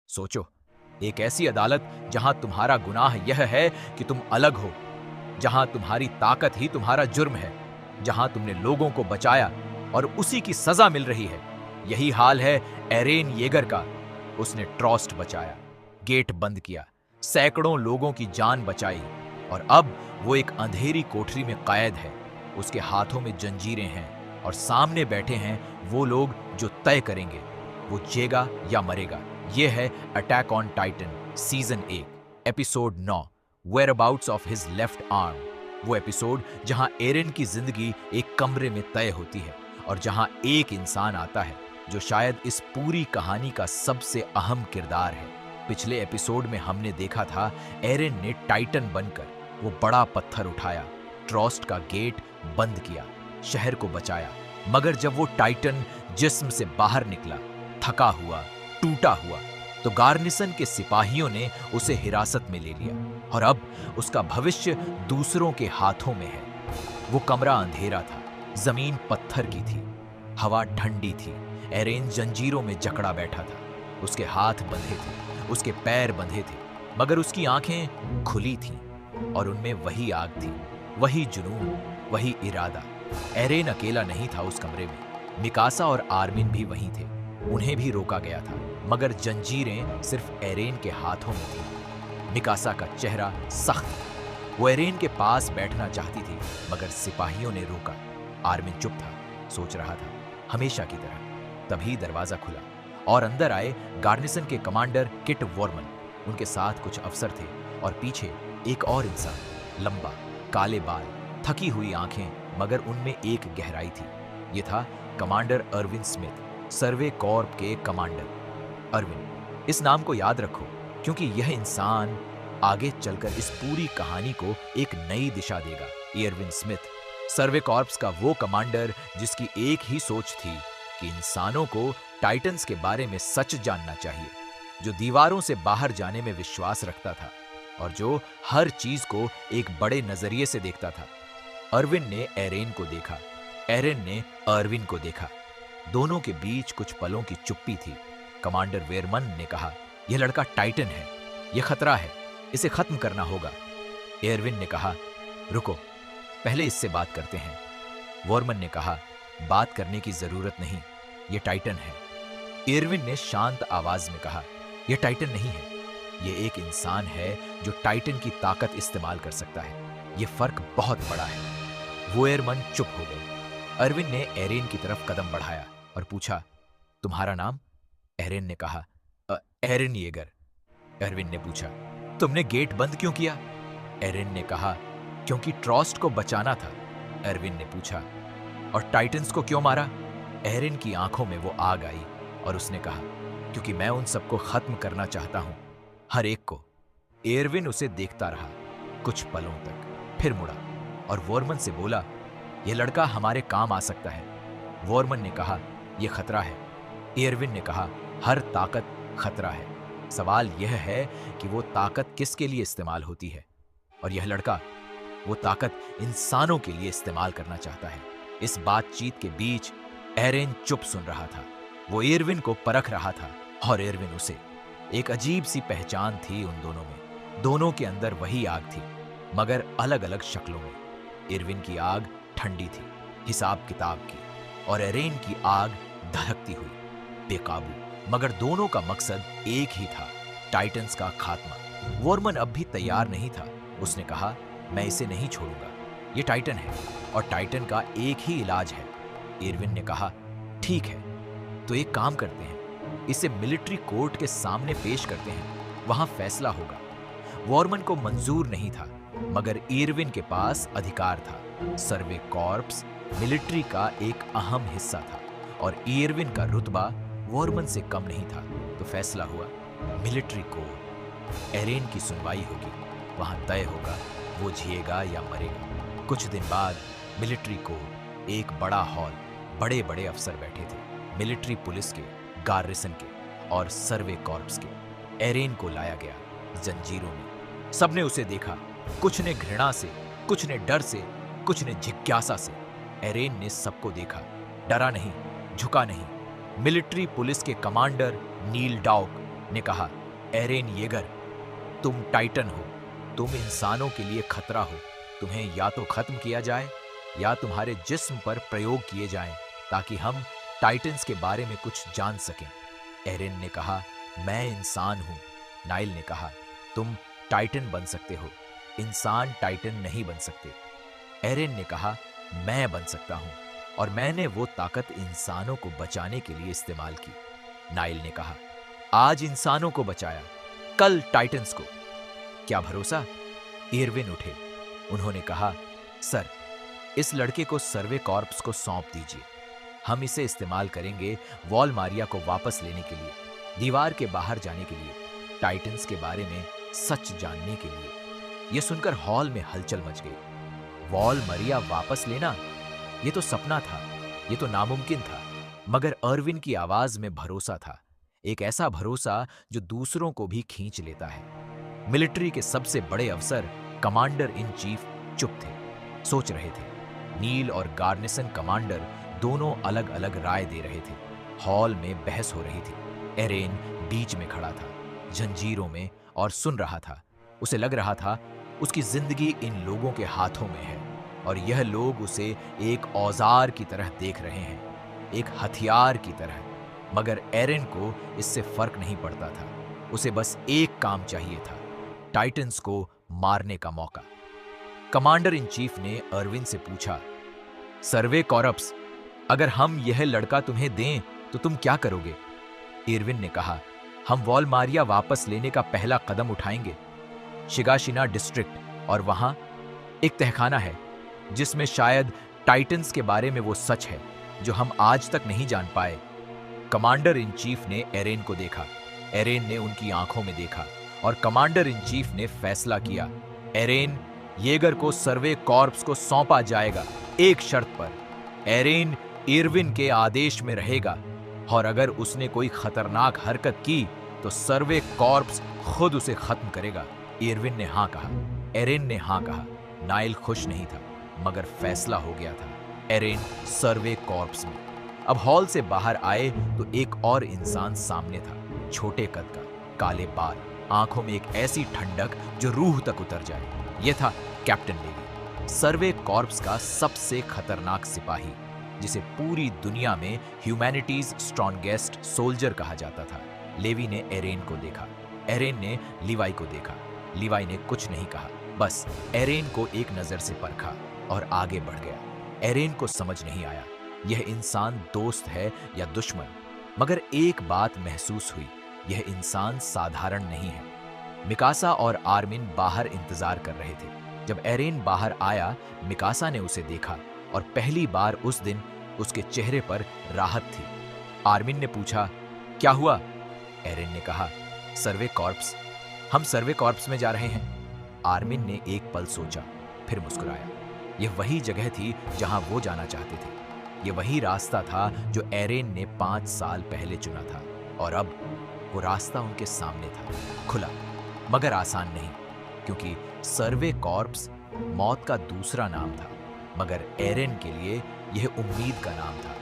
सोचो, एक ऐसी अदालत जहां तुम्हारा गुनाह यह है कि तुम अलग हो, जहां तुम्हारी ताकत ही तुम्हारा जुर्म है, जहां तुमने लोगों को बचाया और उसी की सजा मिल रही है। यही हाल है एरेन येगर का। उसने ट्रॉस्ट बचाया, गेट बंद किया, सैकड़ों लोगों की जान बचाई और अब वो एक अंधेरी कोठरी में कैद है। उसके हाथों में जंजीरें हैं और सामने बैठे हैं वो लोग जो तय करेंगे वो जेगा या मरेगा। ये है Attack on Titan season 1 episode 9 whereabouts of his left arm. वो एपिसोड जहां एरेन की जिंदगी एक कमरे में तय होती है और जहां एक इंसान आता है जो शायद इस पूरी कहानी का सबसे अहम किरदार है। पिछले एपिसोड में हमने देखा था एरेन ने टाइटन बनकर वो बड़ा पत्थर उठाया, ट्रॉस्ट का गेट बंद किया, शहर को बचाया। मगर जब वो टाइटन जिस्म से बाहर निकला, थका हुआ, टूटा हुआ, तो गार्निसन के सिपाहियों ने उसे हिरासत में ले लिया और अब उसका भविष्य दूसरों के हाथों में है। वो कमरा अंधेरा था, जमीन पत्थर की थी, हवा ठंडी थी। एरेन जंजीरों में जकड़ा बैठा था, उसके हाथ बंधे थे, उसके पैर बंधे थे, मगर उसकी आंखें खुली थीं और उनमें वही आग थी, वही जुनून, वही इरादा। एरेन अकेला नहीं था उस कमरे में, मिकासा और आर्मिन भी वहीं थे। उन्हें भी रोका गया था, मगर जंजीरें सिर्फ एरेन के हाथों में थीं। मिकासा का चेहरा सख्त था, वो एरेन के पास बैठना चाहती थी, मगर सिपाहियों ने रोका। आर्मिन चुप था, सोच रहा था, हमेशा की तरह। तभी दरवाजा खुला और अंदर आए गार्निसन के कमांडर किट वॉर्मन। उनके साथ कुछ अफसर थे और पीछे एक और इंसान, लंबा, काले बाल, थकी हुई आंखें, मगर उनमें एक गहराई थी। ये था कमांडर अर्विन स्मिथ, सर्वे कॉर्प के कमांडर। अर्विन, इस नाम को याद रखो क्योंकि यह इंसान आगे चलकर इस पूरी कहानी को एक नई दिशा देगा। एरविन स्मिथ, सर्वे कॉर्प्स का वो कमांडर जिसकी एक ही सोच थी कि इंसानों को टाइटन्स के बारे में सच जानना चाहिए, जो दीवारों से बाहर जाने में विश्वास रखता था और जो हर चीज को एक बड़े नजरिए से देखता था। अर्विन ने एरेन को देखा, एरेन ने अर्विन को देखा। दोनों के बीच कुछ पलों की चुप्पी थी। कमांडर वेयरमन ने कहा, यह लड़का टाइटन है, यह खतरा है, इसे खत्म करना होगा। एरविन ने कहा, रुको, पहले इससे बात करते हैं। वॉर्मन ने कहा, बात करने की जरूरत नहीं, यह टाइटन है। एरविन ने शांत आवाज में कहा, यह टाइटन नहीं है, यह एक इंसान है जो टाइटन की ताकत इस्तेमाल कर सकता है। यह फर्क बहुत बड़ा है। वॉर्मन चुप हो गए। अर्विन ने एरेन की तरफ कदम बढ़ाया और पूछा, तुम्हारा नाम? एरेन ने कहा, एरेन येगर। अर्विन ने पूछा, तुमने गेट बंद क्यों किया? एरेन ने कहा, क्योंकि ट्रॉस्ट को बचाना था। अर्विन ने पूछा, और टाइटन्स को क्यों मारा? एरेन की आंखों में वो आग आई और उसने कहा, क्योंकि मैं उन सबको खत्म करना चाहता हूं, हर एक को। एरविन उसे देखता रहा कुछ पलों तक, फिर मुड़ा और वॉर्मन से बोला, यह लड़का हमारे काम आ सकता है। वॉर्मन ने कहा, यह खतरा है। एरविन ने कहा, हर ताकत खतरा है, सवाल यह है कि वो ताकत किसके लिए इस्तेमाल होती है, और यह लड़का वो ताकत इंसानों के लिए इस्तेमाल करना चाहता है। इस बातचीत के बीच एरेन चुप सुन रहा था। वो एरविन को परख रहा था और एरविन उसे। एक अजीब सी पहचान थी उन दोनों में। दोनों के अंदर वही आग थी, मगर अलग अलग शक्लों में। एरविन की आग ठंडी थी, हिसाब किताब की, और एरेन की आग धड़कती हुई, बेकाबू। मगर दोनों का मकसद एक ही था, टाइटन्स का खात्मा। वॉर्मन अब भी तैयार नहीं था। उसने कहा, मैं इसे नहीं छोड़ूंगा, ये टाइटन है और टाइटन का एक ही इलाज है। एरविन ने कहा, ठीक है, तो एक काम करते हैं, इसे मिलिट्री कोर्ट के सामने पेश करते हैं, वहां फैसला होगा। वॉर्मन को मंजूर नहीं था, मगर एरविन के पास अधिकार था। सर्वे कॉर्प्स मिलिट्री का एक अहम हिस्सा था और एरविन का रुतबा वॉर्मन से कम नहीं था। तो फैसला हुआ, मिलिट्री कोर्ट। एरेन की सुनवाई होगी, वहां तय होगा वो जिएगा या मरेगा। कुछ दिन बाद मिलिट्री कोर्ट, एक बड़ा हॉल, बड़े बड़े अफसर बैठे थे, मिलिट्री पुलिस के, गार्निसन के और सर्वे कॉर्प्स के। एरेन को लाया गया जंजीरों में। सबने उसे देखा, कुछ ने घृणा से, कुछ ने डर से, कुछ ने जिज्ञासा से। एरेन ने सबको देखा, डरा नहीं, झुका नहीं। मिलिट्री पुलिस के कमांडर नील डॉग ने कहा, एरेन येगर, तुम टाइटन हो, तुम इंसानों के लिए खतरा हो। तुम्हें या तो खत्म किया जाए या तुम्हारे जिस्म पर प्रयोग किए जाएं, ताकि हम टाइटन्स के बारे में कुछ जान सकें। एरेन ने कहा, मैं इंसान हूं। नाइल ने कहा, तुम टाइटन बन सकते हो, इंसान टाइटन नहीं बन सकते। एरेन ने कहा, मैं बन सकता हूं, और मैंने वो ताकत इंसानों को बचाने के लिए इस्तेमाल की। नाइल ने कहा, आज इंसानों को बचाया, कल टाइटन्स को। क्या भरोसा? इरविन उठे। उन्होंने कहा, सर, इस लड़के को सर्वे कॉर्प्स को सौंप दीजिए। हम इसे इस्तेमाल करेंगे वॉलमारिया को वापस लेने के लिए, दीवार के बाहर जाने के लिए, टाइटन्स के बारे में सच जानने के लिए। यह सुनकर हॉल में हलचल मच गई। वॉलमारिया वापस लेना, यह तो सपना था, यह तो नामुमकिन था। मगर अर्विन की आवाज में भरोसा था, एक ऐसा भरोसा जो दूसरों को भी खींच लेता है। मिलिट्री के सबसे बड़े अफसर कमांडर इन चीफ चुप थे, सोच रहे थे। नील और गार्निसन कमांडर दोनों अलग अलग राय दे रहे थे। हॉल में बहस हो रही थी। एरेन बीच में खड़ा था, जंजीरों में, और सुन रहा था। उसे लग रहा था उसकी जिंदगी इन लोगों के हाथों में है, और यह लोग उसे एक औजार की तरह देख रहे हैं, एक हथियार की तरह। मगर एरेन को इससे फर्क नहीं पड़ता था। उसे बस एक काम चाहिए था, टाइटन्स को मारने का मौका। कमांडर इन चीफ ने अर्विन से पूछा, सर्वे कॉर्प्स, अगर हम यह लड़का तुम्हें दें तो तुम क्या करोगे? इरविन ने कहा, हम वॉलमारिया वापस लेने का पहला कदम उठाएंगे। शिगाशिना डिस्ट्रिक्ट, और वहां एक तहखाना है जिसमें शायद टाइटन्स के बारे में वो सच है जो हम आज तक नहीं जान पाए। कमांडर इन चीफ ने एरेन को देखा, एरेन ने उनकी आंखों में देखा, और कमांडर इन चीफ ने फैसला किया, एरेन येगर को सर्वे कॉर्प्स को सौंपा जाएगा, एक शर्त पर। एरेन इरविन के आदेश में रहेगा, और अगर उसने कोई खतरनाक हरकत की तो सर्वे कॉर्प्स खुद उसे खत्म करेगा। इरविन ने हां कहा, एरेन ने हां कहा। नाइल खुश नहीं था, मगर फैसला हो गया था, एरेन सर्वे कॉर्प्स में। अब हॉल से बाहर आए तो एक और इंसान सामने था, छोटे कद का, काले बाल, आंखों में एक ऐसी ठंडक जो रूह तक उतर जाए। यह था कैप्टन लेवी, सर्वे कॉर्प्स का सबसे खतरनाक सिपाही, जिसे पूरी दुनिया में ह्यूमैनिटीज स्ट्रॉन्गेस्ट सोल्जर कहा जाता था। लेवी ने एरेन को देखा, एरेन ने लिवाई को देखा। लिवाई ने कुछ नहीं कहा, बस एरेन को एक नजर से परखा और आगे बढ़ गया। एरेन को समझ नहीं आया यह इंसान दोस्त है या दुश्मन, मगर एक बात महसूस हुई, यह इंसान साधारण नहीं है। मिकासा और आर्मिन बाहर इंतजार कर रहे थे। जब एरेन बाहर आया, मिकासा ने उसे देखा, और पहली बार उस दिन उसके चेहरे पर राहत थी। आर्मिन ने पूछा, क्या हुआ? एरेन ने कहा, सर्वे कॉर्प्स, हम सर्वे कॉर्प्स में जा रहे हैं। आर्मिन ने एक पल सोचा, फिर मुस्कुराया। यह वही जगह थी जहां वो जाना चाहते थे। यह वही रास्ता था जो एरेन ने 5 साल पहले चुना था, और अब वो रास्ता उनके सामने था, खुला, मगर आसान नहीं, क्योंकि सर्वे कॉर्प्स मौत का दूसरा नाम था। मगर एरेन के लिए यह उम्मीद का नाम था।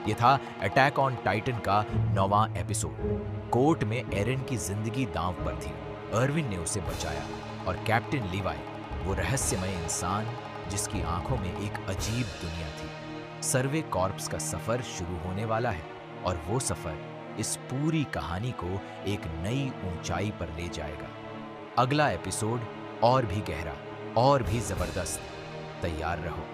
यह था अटैक ऑन टाइटन का 9वां एपिसोड। कोर्ट में एरेन की जिंदगी दांव पर थी। अर्विन ने उसे बचाया, और कैप्टन लीवाई, वो रहस्यमय इंसान जिसकी आंखों में एक अजीब दुनिया थी। सर्वे कॉर्प्स का सफर शुरू होने वाला है, और वो सफर इस पूरी कहानी को एक नई ऊंचाई पर ले जाएगा। अगला एपिसोड और भी गहरा, और भी जबरदस्त। तैयार रहो।